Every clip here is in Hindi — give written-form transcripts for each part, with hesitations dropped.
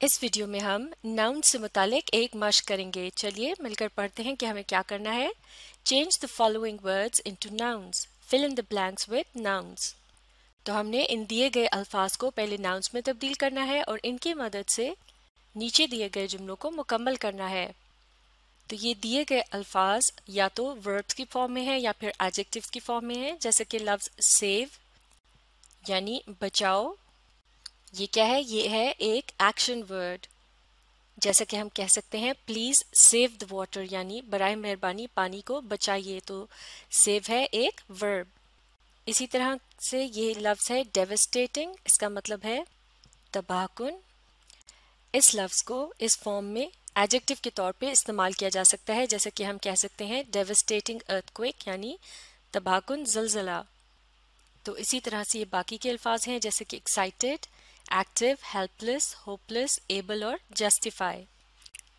इस वीडियो में हम नाउन से मुतालिक एक मश्क करेंगे। चलिए मिलकर पढ़ते हैं कि हमें क्या करना है। Change the following words into nouns, fill in the blanks with nouns. तो हमने इन दिए गए अल्फाज को पहले नाउन्स में तब्दील करना है और इनकी मदद से नीचे दिए गए जुमलों को मुकम्मल करना है। तो ये दिए गए अल्फाज या तो वर्ब्स की फॉर्म में है या फिर एडजेक्टिव्स की फॉर्म में है, जैसे कि लफ्ज सेव यानी बचाओ। ये क्या है? ये है एक एक्शन वर्ड। जैसा कि हम कह सकते हैं प्लीज सेव द वाटर, यानी बराए मेहरबानी पानी को बचाइए। तो सेव है एक वर्ब। इसी तरह से ये लफ्ज है डेविस्टेटिंग, इसका मतलब है तबाहकुन। इस लफ्ज को इस फॉर्म में एडजेक्टिव के तौर पे इस्तेमाल किया जा सकता है, जैसे कि हम कह सकते हैं डेविस्टेटिंग अर्थक्वेक यानी तबाहकुन जलजला। तो इसी तरह से ये बाकी के अल्फाज हैं, जैसे कि excited, active, helpless, hopeless, able और जस्टिफाई।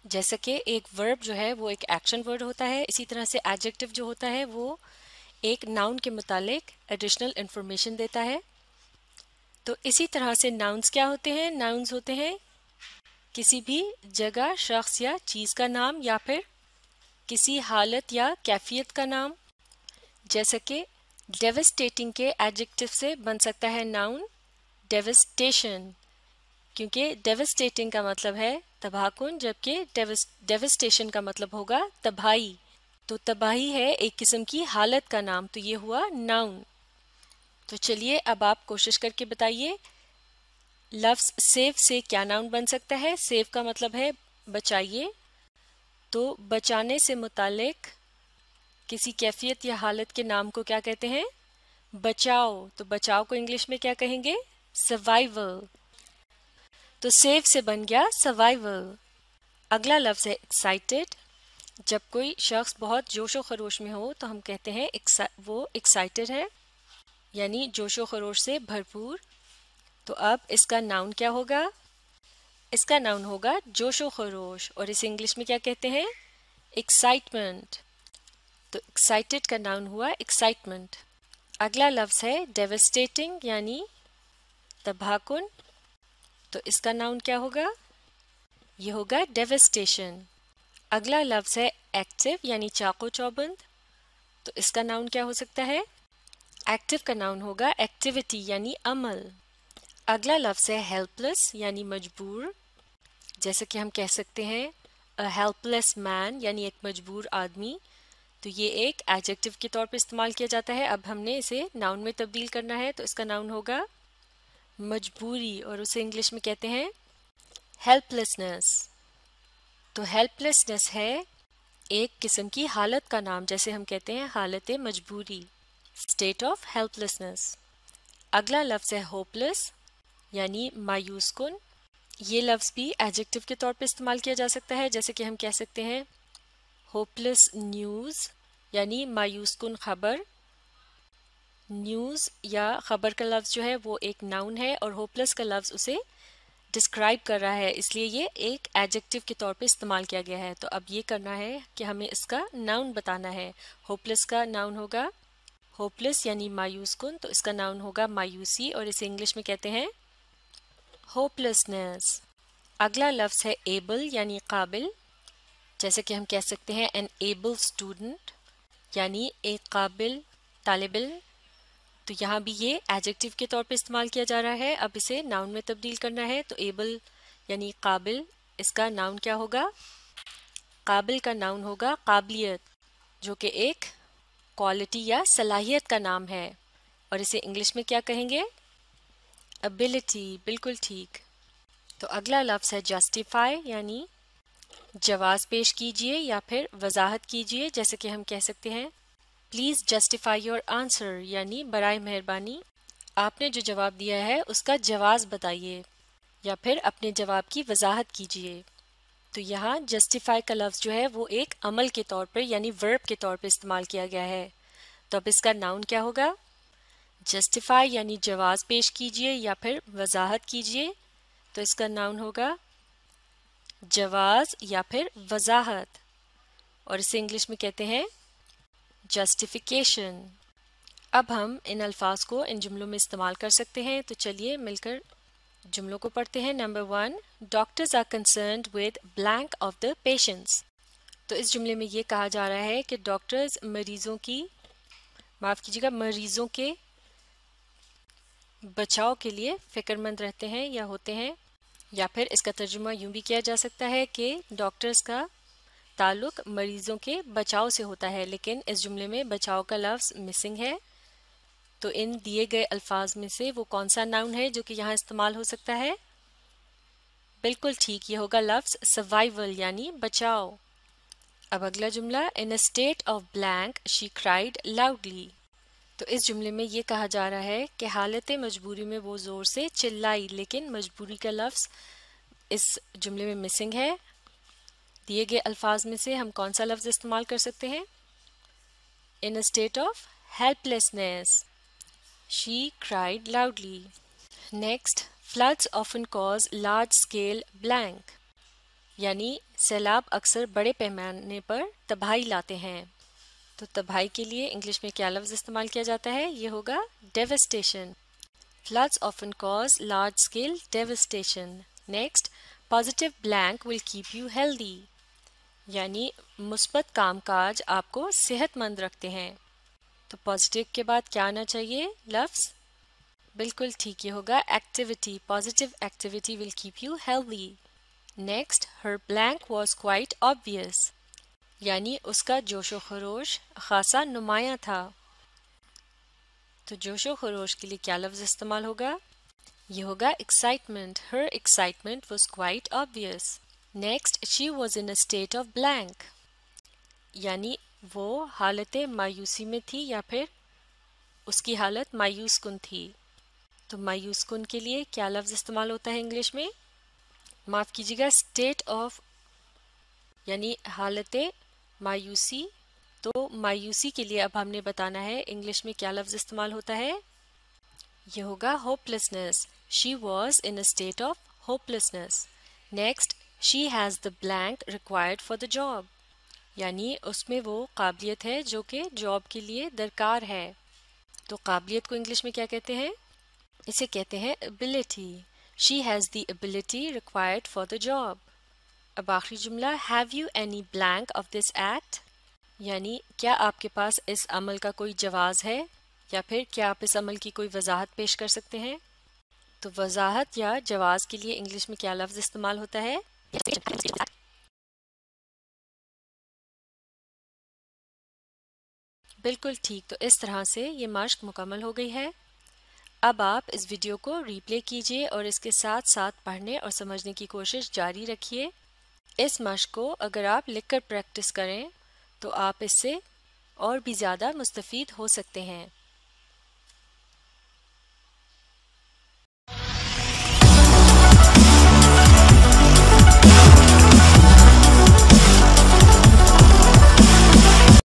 जैसे कि एक वर्ब जो है वो एक एक्शन वर्ड होता है, इसी तरह से एडजेक्टिव जो होता है वो एक नाउन के मुतालिक एडिशनल इंफॉर्मेशन देता है। तो इसी तरह से नाउन्स क्या होते हैं? नाउन्स होते हैं किसी भी जगह, शख्स या चीज़ का नाम या फिर किसी हालत या कैफियत का नाम। जैसे कि डेविस्टेटिंग के एडजेक्टिव से बन सकता है नाउन डेविस्टेशन, क्योंकि डेविस्टेटिंग का मतलब है तबाहकुन, जबकि डेविस्टेशन का मतलब होगा तबाही। तो तबाही है एक किस्म की हालत का नाम, तो ये हुआ नाउन। तो चलिए अब आप कोशिश करके बताइए लफ्ज सेव से क्या नाउन बन सकता है। सेव का मतलब है बचाइए, तो बचाने से मुतालिक किसी कैफियत या हालत के नाम को क्या कहते हैं? बचाओ। तो बचाओ को इंग्लिश में क्या कहेंगे? सर्वाइवल। तो सेव से बन गया सर्वाइवल। अगला लफ्ज है एक्साइटेड। जब कोई शख्स बहुत जोशो खरोश में हो तो हम कहते हैं वो एक्साइटेड है, यानी जोशो खरोश से भरपूर। तो अब इसका नाउन क्या होगा? इसका नाउन होगा जोशो खरोश, और इसे इंग्लिश में क्या कहते हैं? एक्साइटमेंट। तो एक्साइटेड का नाउन हुआ एक्साइटमेंट। अगला लफ्ज है डेविस्टेटिंग यानी तबाहकुन। तो इसका नाउन क्या होगा? ये होगा डेविस्टेशन। अगला लफ्ज है एक्टिव यानी चाको चौबंद। तो इसका नाउन क्या हो सकता है? एक्टिव का नाउन होगा एक्टिविटी यानी अमल। अगला लफ्ज है हेल्पलेस यानी मजबूर। जैसे कि हम कह सकते हैं अ हेल्पलेस मैन, यानी एक मजबूर आदमी। तो ये एक एडजेक्टिव के तौर पे इस्तेमाल किया जाता है। अब हमने इसे नाउन में तब्दील करना है, तो इसका नाउन होगा मजबूरी, और उसे इंग्लिश में कहते हैं हेल्पलेसनेस। तो हेल्पलेसनेस है एक किस्म की हालत का नाम, जैसे हम कहते हैं हालत मजबूरी, स्टेट ऑफ हेल्पलेसनेस। अगला लफ्ज है होपलेस यानी मायूस कुन। ये लफ्ज भी एडजेक्टिव के तौर पे इस्तेमाल किया जा सकता है, जैसे कि हम कह सकते हैं होपलेस न्यूज़ यानी मायूस कुन खबर। न्यूज़ या खबर का लफ्ज जो है वो एक नाउन है और होपलेस का लफ्ज उसे डिस्क्राइब कर रहा है, इसलिए ये एक एडजेक्टिव के तौर पे इस्तेमाल किया गया है। तो अब ये करना है कि हमें इसका नाउन बताना है। होपलेस का नाउन होगा होपलेस यानी मायूस कुन, तो इसका नाउन होगा मायूसी, और इसे इंग्लिश में कहते हैं होपलेसनेस। अगला लफ्ज है एबल यानी काबिल। जैसे कि हम कह सकते हैं एन एबल स्टूडेंट, यानी एक काबिल तालिब इल्म। तो यहाँ भी ये एडजेक्टिव के तौर पे इस्तेमाल किया जा रहा है। अब इसे नाउन में तब्दील करना है, तो एबल यानी काबिल, इसका नाउन क्या होगा? काबिल का नाउन होगा काबिलियत, जो कि एक क्वालिटी या सलाहियत का नाम है, और इसे इंग्लिश में क्या कहेंगे? एबिलिटी। बिल्कुल ठीक। तो अगला लफ्ज है जस्टिफाई यानी जवाब पेश कीजिए या फिर वजाहत कीजिए। जैसे कि हम कह सकते हैं प्लीज जस्टिफाई योर आंसर, यानी बराए मेहरबानी आपने जो जवाब दिया है उसका जवाब बताइए या फिर अपने जवाब की वजाहत कीजिए। तो यहाँ जस्टिफाई का लफ्ज जो है वो एक अमल के तौर पर यानी वर्ब के तौर पर इस्तेमाल किया गया है। तो अब इसका नाउन क्या होगा? जस्टिफाई यानी जवाब पेश कीजिए या फिर वजाहत कीजिए। तो इसका नाउन होगा जवाब या फिर वजाहत, और इसे इंग्लिश में कहते हैं जस्टिफिकेशन। अब हम इन अल्फाज को इन जुमलों में इस्तेमाल कर सकते हैं, तो चलिए मिलकर जुमलों को पढ़ते हैं। Number 1, doctors are concerned with blank of the patients. तो इस जुमले में ये कहा जा रहा है कि डॉक्टर्स मरीजों के बचाव के लिए फिक्रमंद रहते हैं या होते हैं। या फिर इसका तर्जुमा यूं भी किया जा सकता है कि डॉक्टर्स का ताल्लुक मरीजों के बचाव से होता है, लेकिन इस जुमले में बचाव का लफ्ज़ मिसिंग है। तो इन दिए गए अल्फाज में से वो कौन सा नाउन है जो कि यहाँ इस्तेमाल हो सकता है? बिल्कुल ठीक, ये होगा लफ्ज़ सर्वाइवल यानी बचाव। अब अगला जुमला, in a state of blank she cried loudly. तो इस जुमले में ये कहा जा रहा है कि हालत मजबूरी में वो ज़ोर से चिल्लाई, लेकिन मजबूरी का लफ्ज़ इस जुमले में मिसिंग है। दिए गए अल्फाज में से हम कौन सा लफ्ज़ इस्तेमाल कर सकते हैं? In a state of helplessness she cried loudly. Next, floods often cause large scale blank, यानी सैलाब अक्सर बड़े पैमाने पर तबाही लाते हैं। तो तबाही के लिए इंग्लिश में क्या लफ्ज़ इस्तेमाल किया जाता है? ये होगा devastation. Floods often cause large scale devastation. Next, positive blank will keep you healthy, यानी मुस्बत कामकाज आपको सेहतमंद रखते हैं। तो पॉजिटिव के बाद क्या आना चाहिए लफ्ज़? बिल्कुल ठीक, ये होगा activity. Positive activity will keep you healthy. Next, her blank was quite obvious, यानी उसका जोशो खरोश खासा नुमाया था। तो जोशो खरोश के लिए क्या लफ्ज़ इस्तेमाल होगा? ये होगा excitement. Her excitement was quite obvious. Next, she was in a state of blank, यानी वो हालत मायूसी में थी या फिर उसकी हालत मायूस कुन थी। तो मायूस कुन के लिए क्या लफ्ज़ इस्तेमाल होता है इंग्लिश में? माफ़ कीजिएगा, स्टेट ऑफ यानी हालत मायूसी। तो मायूसी के लिए अब हमने बताना है इंग्लिश में क्या लफ्ज़ इस्तेमाल होता है। ये होगा hopelessness. She was in a state of hopelessness. Next, she has the blank required for the job, यानी उसमें वो काबिलियत है जो कि जॉब के लिए दरकार है। तो काबिलियत को इंग्लिश में क्या कहते हैं? इसे कहते हैं ability. She has the ability required for the job. अब आखिरी जुमला, have you any blank of this act, यानी क्या आपके पास इस अमल का कोई जवाज़ है या फिर क्या आप इस अमल की कोई वजाहत पेश कर सकते हैं। तो वजाहत या जवाज़ के लिए इंग्लिश में क्या लफ्ज़ इस्तेमाल होता है? बिल्कुल ठीक। तो इस तरह से ये मश्क मुकम्मल हो गई है। अब आप इस वीडियो को रीप्ले कीजिए और इसके साथ साथ पढ़ने और समझने की कोशिश जारी रखिए। इस मश्क को अगर आप लिखकर प्रैक्टिस करें तो आप इससे और भी ज़्यादा मुस्तफ़ीद हो सकते हैं।